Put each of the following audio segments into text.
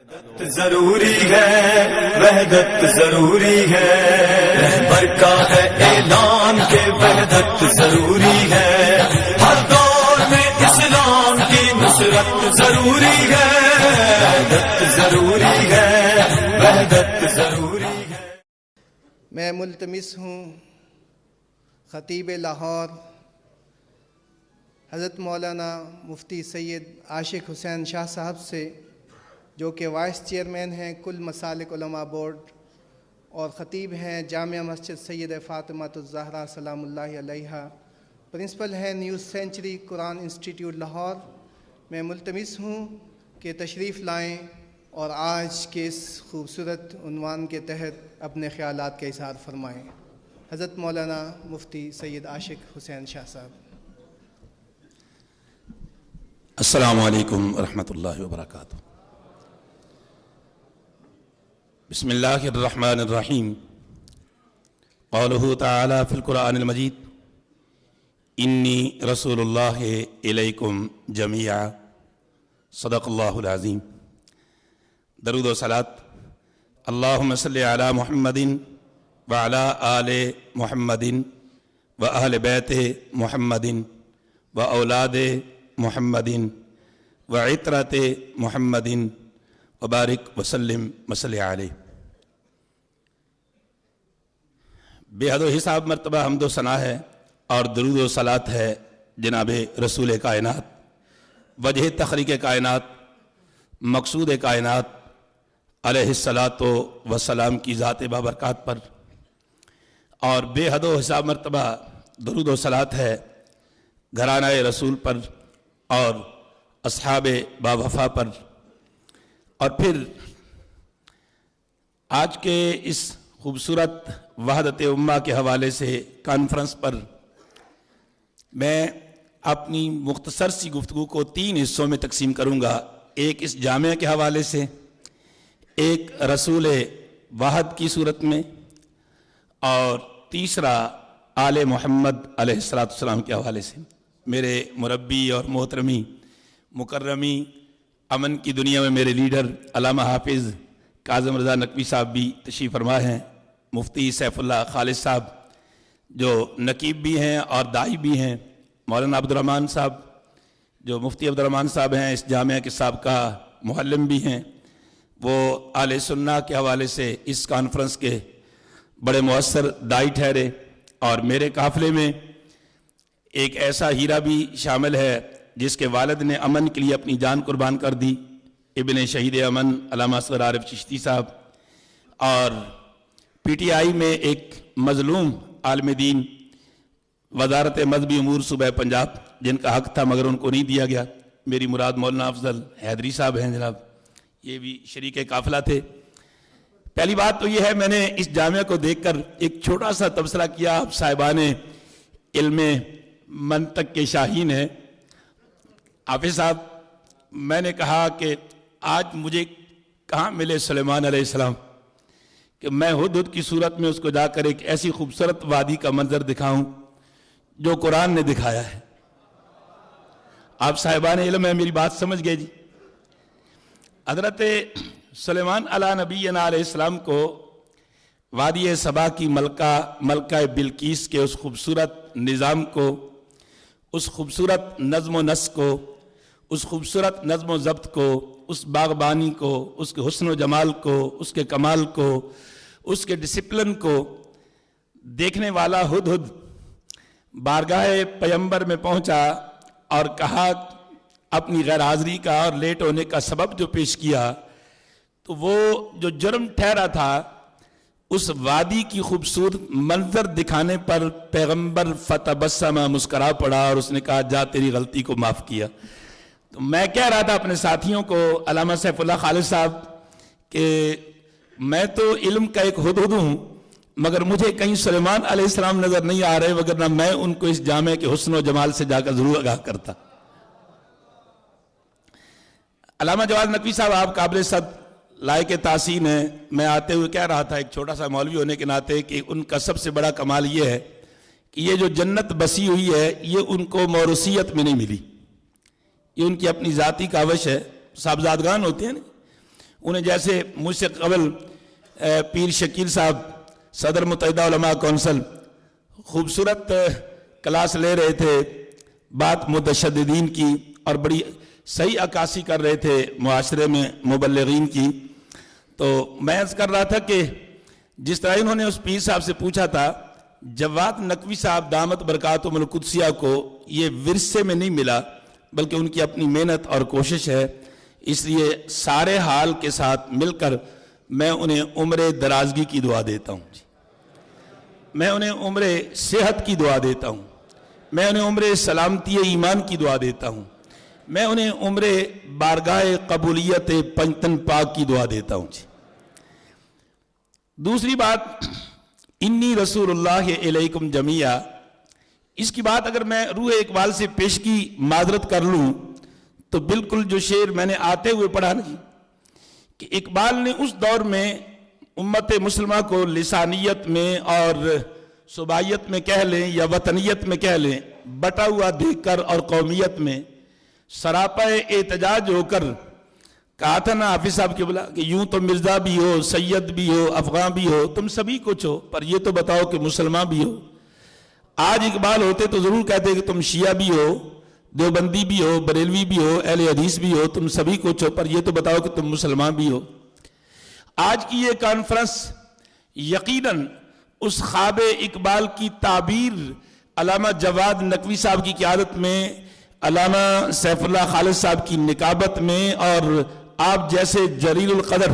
ضروری ہے وحدت ضروری ہے، رہبر کا ہے اعلان کہ وحدت ضروری ہے، ہر دور میں اسلام کی نصرت ضروری ہے، وحدت ضروری ہے، وحدت ضروری ہے۔ میں ملتمس ہوں خطیب لاہور حضرت مولانا مفتی سید عاشق حسین شاہ صاحب سے، جو کہ وائس چیئرمین ہیں کل مسالک علماء بورڈ اور خطیب ہیں جامعہ مسجد سید فاطمہ الزہرا سلام اللہ علیہا، پرنسپل ہیں نیو سینچری قرآن انسٹیٹیوٹ لاہور، میں ملتمس ہوں کہ تشریف لائیں اور آج کے اس خوبصورت عنوان کے تحت اپنے خیالات کا اظہار فرمائیں۔ حضرت مولانا مفتی سید عاشق حسین شاہ صاحب۔ السلام علیکم ورحمۃ اللہ وبرکاتہ۔ بسم اللہ الرحمن الرحیم۔ قولہ تعالی فی القرآن المجید انی رسول اللہ الیکم جمیعا، صدق اللہ العظیم۔ درود و صلاۃ اللہم صلی علی محمد وعلی آل محمد واہل بیت محمد واولاد محمد وعطرت محمد وبارک وسلم وصلی علیہ۔ بے حد و حساب مرتبہ حمد و ثنا ہے اور درود و صلاۃ ہے جناب رسول کائنات، وجہ تخلیق کائنات، مقصود کائنات علیہ الصلاۃ والسلام کی ذات بابرکات پر، اور بے حد و حساب مرتبہ درود و صلاۃ ہے گھرانہ رسول پر اور اصحاب باوفا پر، اور پھر آج کے اس خوبصورت وحدت امہ کے حوالے سے کانفرنس پر میں اپنی مختصر سی گفتگو کو 3 حصوں میں تقسیم کروں گا، ایک اس جامعہ کے حوالے سے، ایک رسول واحد کی صورت میں، اور تیسرا آل محمد علیہ السلام کے حوالے سے۔ میرے مربی اور محترمی مکرمی امن کی دنیا میں میرے لیڈر علامہ حافظ کاظم رضا نقوی صاحب بھی تشریف فرما ہیں، مفتی سیف اللہ خالد صاحب جو نقیب بھی ہیں اور داعی بھی ہیں، مولانا عبدالرحمن صاحب جو مفتی عبدالرحمن صاحب ہیں، اس جامعہ کے سابقہ معلم بھی ہیں، وہ اہل سنہ کے حوالے سے اس کانفرنس کے بڑے مؤثر داعی ٹھہرے، اور میرے قافلے میں ایک ایسا ہیرا بھی شامل ہے جس کے والد نے امن کے لیے اپنی جان قربان کر دی، ابن شہید امن علامہ اصغر عارف چشتی صاحب، اور پی ٹی آئی میں ایک مظلوم عالم دین، وزارت مذہبی امور صوبہ پنجاب، جن کا حق تھا مگر ان کو نہیں دیا گیا، میری مراد مولانا افضل حیدری صاحب ہیں جناب، یہ بھی شریک قافلہ تھے۔ پہلی بات تو یہ ہے، میں نے اس جامعہ کو دیکھ کر ایک چھوٹا سا تبصرہ کیا، آپ صاحبان علم منطق کے شاہین ہیں۔ حافظ صاحب، میں نے کہا کہ آج مجھے کہاں ملے سلیمان علیہ السلام کہ میں ہدہد کی صورت میں اس کو جا کر ایک ایسی خوبصورت وادی کا منظر دکھاؤں جو قرآن نے دکھایا ہے۔ آپ صاحبان علم ہیں، میری بات سمجھ گئے جی۔ حضرت سلیمان علیہ نبینا علیہ السلام کو وادی سبا کی ملکہ بلقیس کے اس خوبصورت نظام کو، اس خوبصورت نظم و نسق کو، اس خوبصورت نظم و ضبط کو، اس باغبانی کو، اس کے حسن و جمال کو، اس کے کمال کو، اس کے ڈسپلن کو دیکھنے والا ہدہد بارگاہ پیمبر میں پہنچا اور کہا اپنی غیر حاضری کا اور لیٹ ہونے کا سبب جو پیش کیا، تو وہ جو جرم ٹھہرا تھا اس وادی کی خوبصورت منظر دکھانے پر پیغمبر فتبسم مسکرا پڑا اور اس نے کہا جا تیری غلطی کو معاف کیا۔ تو میں کہہ رہا تھا اپنے ساتھیوں کو، علامہ سیف اللہ خالد صاحب، کہ میں تو علم کا ایک ہدہد ہوں مگر مجھے کہیں سلیمان علیہ السلام نظر نہیں آ رہے، وگرنہ میں ان کو اس جامعہ کے حسن و جمال سے جا کر ضرور آگاہ کرتا۔ علامہ جواد نقوی صاحب، آپ قابل صد لائق تحسین ہیں۔ میں آتے ہوئے کہہ رہا تھا ایک چھوٹا سا مولوی ہونے کے ناطے کہ ان کا سب سے بڑا کمال یہ ہے کہ یہ جو جنت بسی ہوئی ہے یہ ان کو موروثیت میں نہیں ملی، یہ ان کی اپنی ذاتی کاوش ہے۔ صاحبزادگان ہوتے ہیں نا، انہیں جیسے مجھ سے قبل پیر شکیل صاحب صدر متحدہ علماء کونسل خوبصورت کلاس لے رہے تھے بات متشددین کی اور بڑی صحیح عکاسی کر رہے تھے معاشرے میں مبلغین کی. تو میں عرض کر رہا تھا کہ جس طرح انہوں نے اس پیر صاحب سے پوچھا تھا، جواد نقوی صاحب دامت برکاتہم القدسیہ کو یہ ورثے میں نہیں ملا بلکہ ان کی اپنی محنت اور کوشش ہے، اس لیے سارے حال کے ساتھ مل کر میں انہیں عمر درازگی کی دعا دیتا ہوں. میں انہیں عمر صحت کی دعا دیتا ہوں، میں انہیں عمر سلامتی ایمان کی دعا دیتا ہوں، میں انہیں عمر بارگاہ قبولیت پنجتن پاک کی دعا دیتا ہوں. دوسری بات، انی رسول اللہ علیکم جمیعا، اس کی بات اگر میں روح اقبال سے پیش کی معذرت کر لوں تو بالکل جو شعر میں نے آتے ہوئے پڑھا نہیں کہ اقبال نے اس دور میں امت مسلمہ کو لسانیت میں اور صوبائیت میں کہہ لیں یا وطنیت میں کہہ لیں بٹا ہوا دیکھ کر اور قومیت میں سراپا احتجاج ہو کر کہا تھا نا حافظ صاحب کے بلا کہ یوں تو مرزا بھی ہو، سید بھی ہو، افغان بھی ہو، تم سبھی کچھ ہو، پر یہ تو بتاؤ کہ مسلمان بھی ہو. آج اقبال ہوتے تو ضرور کہتے کہ تم شیعہ بھی ہو، دیوبندی بھی ہو، بریلوی بھی ہو، اہل حدیث بھی ہو، تم سبھی کچھ ہو، پر یہ تو بتاؤ کہ تم مسلمان بھی ہو. آج کی یہ کانفرنس یقیناً اس خواب اقبال کی تعبیر علامہ جواد نقوی صاحب کی قیادت میں، علامہ سیف اللہ خالد صاحب کی نکابت میں اور آپ جیسے جلیل القدر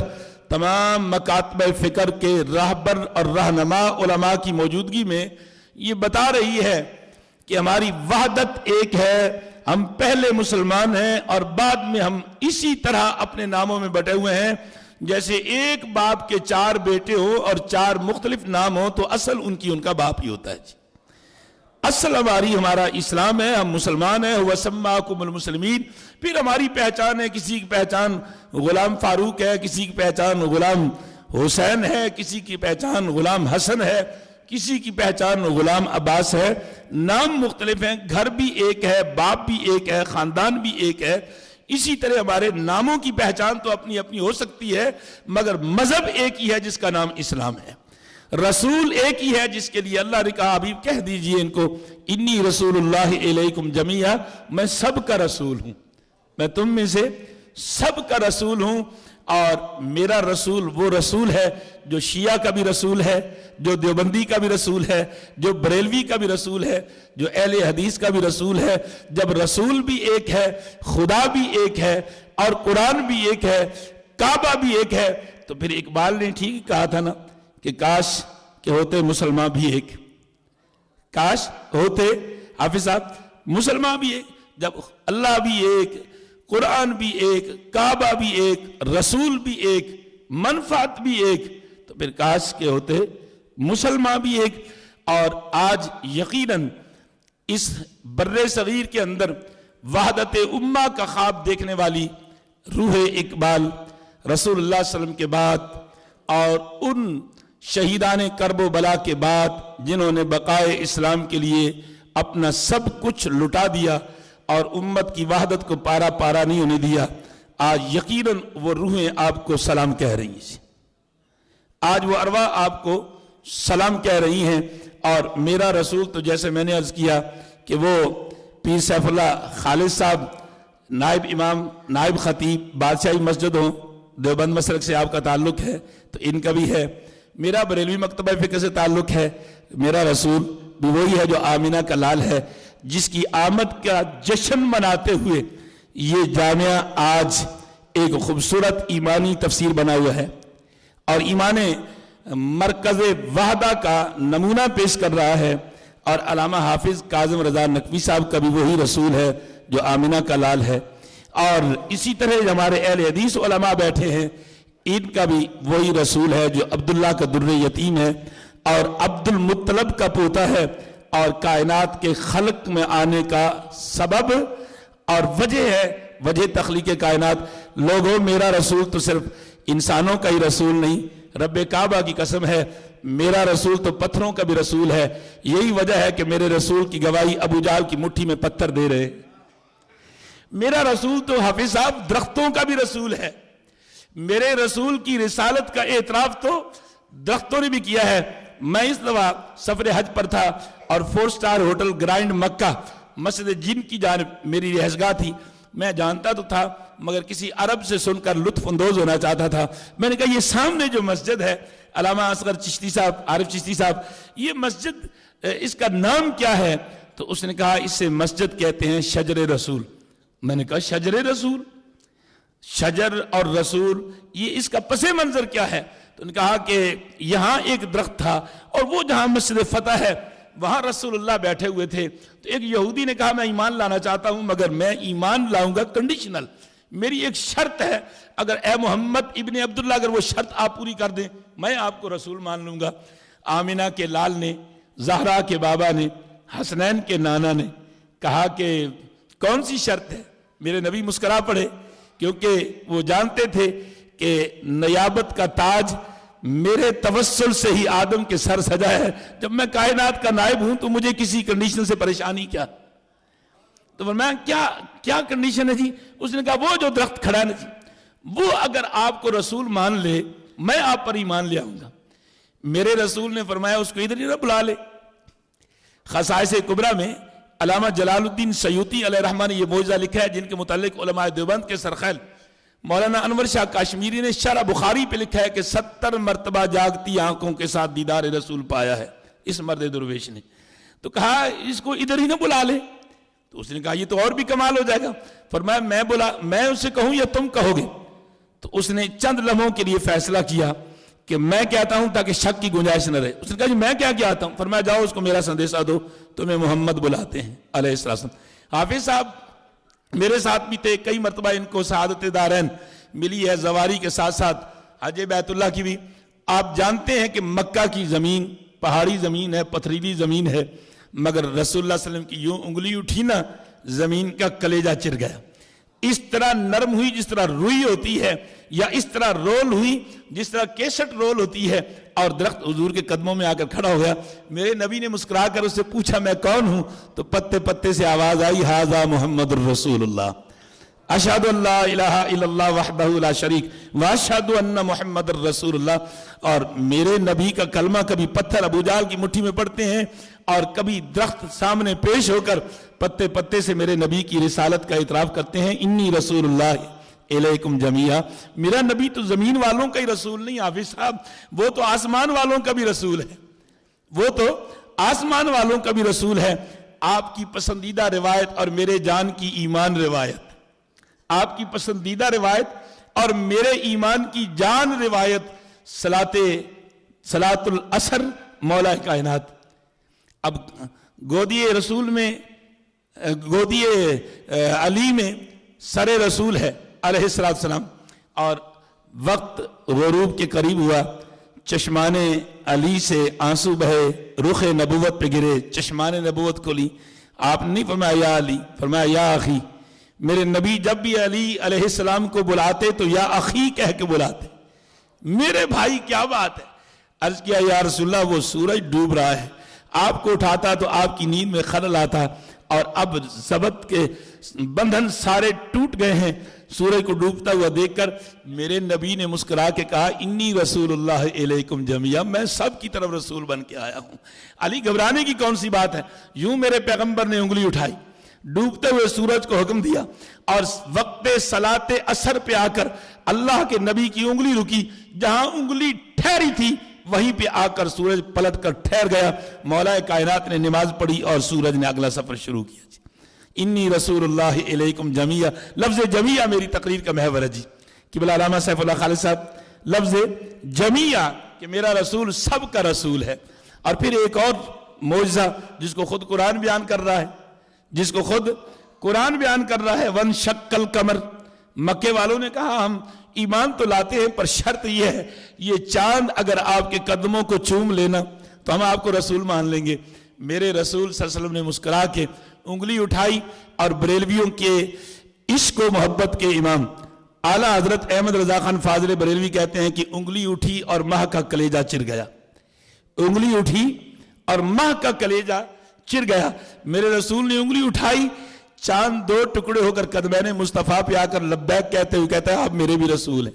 تمام مکاتب فکر کے راہبر اور رہنما علماء کی موجودگی میں یہ بتا رہی ہے کہ ہماری وحدت ایک ہے، ہم پہلے مسلمان ہیں اور بعد میں ہم اسی طرح اپنے ناموں میں بٹے ہوئے ہیں. جیسے ایک باپ کے 4 بیٹے ہو اور 4 مختلف نام ہو تو اصل ان کا باپ ہی ہوتا ہے. اصل ہمارا اسلام ہے، ہم مسلمان ہیں. وَسَمَّاكُمُ الْمُسْلِمِينَ. پھر ہماری پہچان ہے، کسی کی پہچان غلام فاروق ہے، کسی کی پہچان غلام حسین ہے، کسی کی پہچان غلام حسن ہے، کسی کی پہچان غلام عباس ہے. نام مختلف ہیں، گھر بھی ایک ہے، باپ بھی ایک ہے، خاندان بھی ایک ہے. اسی طرح ہمارے ناموں کی پہچان تو اپنی اپنی ہو سکتی ہے مگر مذہب ایک ہی ہے جس کا نام اسلام ہے. رسول ایک ہی ہے جس کے لیے اللہ نے کہا حبیب کہہ دیجئے ان کو انی رسول اللہ علیکم جمیعا، میں سب کا رسول ہوں، میں تم میں سے سب کا رسول ہوں. اور میرا رسول وہ رسول ہے جو شیعہ کا بھی رسول ہے، جو دیوبندی کا بھی رسول ہے، جو بریلوی کا بھی رسول ہے، جو اہل حدیث کا بھی رسول ہے. جب رسول بھی ایک ہے، خدا بھی ایک ہے اور قرآن بھی ایک ہے، کعبہ بھی ایک ہے، تو پھر اقبال نے ٹھیک کہا تھا نا کہ کاش کہ ہوتے مسلمان بھی ایک، کاش ہوتے حافظ صاحب مسلمان بھی ایک. جب اللہ بھی ایک، قرآن بھی ایک، کعبہ بھی ایک، رسول بھی ایک، منفعت بھی ایک، تو پھر کاش کے ہوتے مسلمان بھی ایک. اور آج یقیناً اس بر صغیر کے اندر وحدت امہ کا خواب دیکھنے والی روح اقبال رسول اللہ صلی اللہ علیہ وسلم کے بعد اور ان شہیدان کرب و بلا کے بعد جنہوں نے بقائے اسلام کے لیے اپنا سب کچھ لٹا دیا اور امت کی وحدت کو پارا پارا نہیں ہونے دیا، آج یقیناً وہ روحیں آپ کو سلام کہہ رہی ہیں. آج وہ ارواح آپ کو سلام کہہ رہی ہیں. اور میرا رسول تو جیسے میں نے عرض کیا کہ وہ پیر سیف اللہ خالد صاحب نائب امام، نائب خطیب بادشاہی مسجد ہوں، دیوبند مسلک سے آپ کا تعلق ہے تو ان کا بھی ہے. میرا بریلوی مکتبہ فکر سے تعلق ہے. میرا رسول بھی وہی ہے جو آمینہ کا لال ہے، جس کی آمد کا جشن مناتے ہوئے یہ جامعہ آج ایک خوبصورت ایمانی تفسیر بنا ہوا ہے اور ایمان مرکز وحدہ کا نمونہ پیش کر رہا ہے. اور علامہ حافظ کاظم رضا نقوی صاحب کا بھی وہی رسول ہے جو آمینہ کا لال ہے. اور اسی طرح ہمارے اہل حدیث علماء بیٹھے ہیں، ان کا بھی وہی رسول ہے جو عبداللہ کا در یتیم ہے اور عبد المطلب کا پوتا ہے اور کائنات کے خلق میں آنے کا سبب اور وجہ ہے، وجہ تخلیق کائنات. لوگوں میرا رسول تو صرف انسانوں کا ہی رسول نہیں، رب کعبہ کی قسم ہے میرا رسول تو پتھروں کا بھی رسول ہے. یہی وجہ ہے کہ میرے رسول کی گواہی ابو جہل کی مٹھی میں پتھر دے رہے. میرا رسول تو حافظ صاحب درختوں کا بھی رسول ہے. میرے رسول کی رسالت کا اعتراف تو درختوں نے بھی کیا ہے. میں اس دفعہ سفر حج پر تھا اور 4 سٹار ہوٹل گرینڈ مکہ مسجد جن کی جانب میری رہائشگاہ تھی. میں جانتا تو تھا مگر کسی عرب سے سن کر لطف اندوز ہونا چاہتا تھا. میں نے کہا یہ سامنے جو مسجد ہے علامہ اصغر چشتی صاحب، عارف چشتی صاحب، یہ مسجد اس کا نام کیا ہے؟ تو اس نے کہا اسے مسجد کہتے ہیں شجر رسول. میں نے کہا شجر رسول، شجر اور رسول، یہ اس کا پس منظر کیا ہے؟ تو انہوں نے کہا کہ یہاں ایک درخت تھا اور وہ جہاں مسجد فتح ہے وہاں رسول اللہ بیٹھے ہوئے تھے. تو ایک یہودی نے کہا میں ایمان لانا چاہتا ہوں مگر میں ایمان لاؤں گا کنڈیشنل، میری ایک شرط ہے، اگر اے محمد ابن عبداللہ اگر وہ شرط آپ پوری کر دیں میں آپ کو رسول مان لوں گا. آمینہ کے لال نے، زہرا کے بابا نے، حسنین کے نانا نے کہا کہ کون سی شرط ہے؟ میرے نبی مسکرا پڑے کیونکہ وہ جانتے تھے کہ نیابت کا تاج میرے توسل سے ہی آدم کے سر سجا ہے. جب میں کائنات کا نائب ہوں تو مجھے کسی کنڈیشن سے پریشانی کیا؟ تو فرمایا کیا کنڈیشن ہے جی؟ اس نے کہا وہ جو درخت کھڑا ہے نا جی، وہ اگر آپ کو رسول مان لے میں آپ پر ایمان لے آؤں گا. میرے رسول نے فرمایا اس کو ادھر ہی نہ بلا لے. خصائص کبریٰ میں علامہ جلال الدین سیوطی علیہ رحمہ نے یہ معجزہ لکھا ہے جن کے متعلق علماء دیوبند کے سرخیل مولانا انور شاہ کاشمیری نے شرح بخاری پہ لکھا ہے کہ 70 مرتبہ جاگتی آنکھوں کے ساتھ دیدار رسول پایا ہے اس مرد درویش نے. تو کہا اس کو ادھر ہی نہ بلا لے. تو اس نے کہا یہ تو اور بھی کمال ہو جائے گا. فرمایا میں اسے کہوں یا تم کہو گے؟ تو اس نے چند لمحوں کے لیے فیصلہ کیا کہ میں کہتا ہوں تاکہ شک کی گنجائش نہ رہے. اس نے کہا جی میں کیا کہتا ہوں؟ فرمایا جاؤ اس کو میرا سندیشہ دو، تمہیں محمد بلاتے ہیں علیہ السلام. حافظ صاحب میرے ساتھ بھی تھے، کئی مرتبہ ان کو سعادت دارین ملی ہے، زواری کے ساتھ ساتھ حج بیت اللہ کی بھی. آپ جانتے ہیں کہ مکہ کی زمین پہاڑی زمین ہے، پتھریلی زمین ہے، مگر رسول اللہ صلی اللہ علیہ وسلم کی یوں انگلی اٹھی نا زمین کا کلیجہ چر گیا. اس طرح نرم ہوئی جس طرح روئی ہوتی ہے، یا اس طرح رول ہوئی جس طرح کیسٹ رول ہوتی ہے، اور درخت حضور کے قدموں میں آ کر کھڑا ہو گیا. میرے نبی نے مسکرا کر اس سے پوچھا میں کون ہوں؟ تو پتے پتے سے آواز آئی ھذا محمد الرسول اللہ اشہد ان لا الہ الا اللہ وحدہ لا شریک واشہد ان محمد الرسول اللہ. اور میرے نبی کا کلمہ کبھی پتھر ابو جہل کی مٹھی میں پڑتے ہیں اور کبھی درخت سامنے پیش ہو کر پتے پتے سے میرے نبی کی رسالت کا اعتراف کرتے ہیں. انی رسول اللہ الیکم جمیعا. میرا نبی تو زمین والوں کا ہی رسول نہیں حافظ صاحب، وہ تو آسمان والوں کا بھی رسول ہے، وہ تو آسمان والوں کا بھی رسول ہے. آپ کی پسندیدہ روایت اور میرے جان کی ایمان روایت، آپ کی پسندیدہ روایت اور میرے ایمان کی جان روایت صلاۃ العصر مولا کائنات. اب گودی رسول میں، گودی علی میں سر رسول ہے علیہ السلام، اور وقت غروب کے قریب ہوا، چشمان علی سے آنسو بہے، رخ نبوت پہ گرے، چشمان نبوت کو لی. آپ نے نہیں فرمایا یا علی، فرمایا یا اخی. میرے نبی جب بھی علی علیہ السلام کو بلاتے تو یا اخی کہہ کے بلاتے، میرے بھائی کیا بات ہے. عرض کیا یا رسول اللہ وہ سورج ڈوب رہا ہے، آپ کو اٹھاتا تو آپ کی نیند میں خلل آتا، اور اب ضبط کے بندھن سارے ٹوٹ گئے ہیں. سورج کو ڈوبتا ہوا دیکھ کر میرے نبی نے مسکرا کے کہا انی رسول اللہ الیکم جمیعا، میں سب کی طرف رسول بن کے آیا ہوں. علی گھبرانے کی کون سی بات ہے؟ یوں میرے پیغمبر نے انگلی اٹھائی، ڈوبتے ہوئے سورج کو حکم دیا، اور وقت صلاۃ عصر پہ آ کر اللہ کے نبی کی انگلی رکی، جہاں انگلی ٹھہری تھی وہیں پہ آ کر سورج پلٹ کر ٹھہر گیا. مولا کائنات نے نماز پڑھی اور سورج نے اگلا سفر شروع کیا. انی رسول اللہ الیکم جمیعا، لفظ جمیعا میری تقریر کا محور ہے جی. قبلہ علامہ سیف اللہ خالد صاحب، لفظ جمیعا کہ میرا رسول سب کا رسول ہے. اور پھر ایک اور معجزہ جس کو خود قرآن بیان کر رہا ہے، جس کو خود قرآن بیان کر رہا ہے، ون شق القمر. مکے والوں نے کہا ہم ایمان تو لاتے ہیں پر شرط یہ ہے یہ چاند اگر آپ کے قدموں کو چوم لینا تو ہم آپ کو رسول مان لیں گے. میرے رسول صلی اللہ علیہ وسلم نے مسکرا کے انگلی اٹھائی، اور بریلویوں کے عشق و محبت کے امام اعلیٰ حضرت احمد رضا خان فاضل بریلوی کہتے ہیں کہ انگلی اٹھی اور ماہ کا کلیجہ چر گیا. انگلی اٹھی اور ماہ کا کلیجہ چر گیا. میرے رسول نے انگلی اٹھائی، چاند دو ٹکڑے ہو کر قدمین مصطفیٰ پہ آ کر لبیک کہتے ہوئے کہتا ہے آپ میرے بھی رسول ہیں.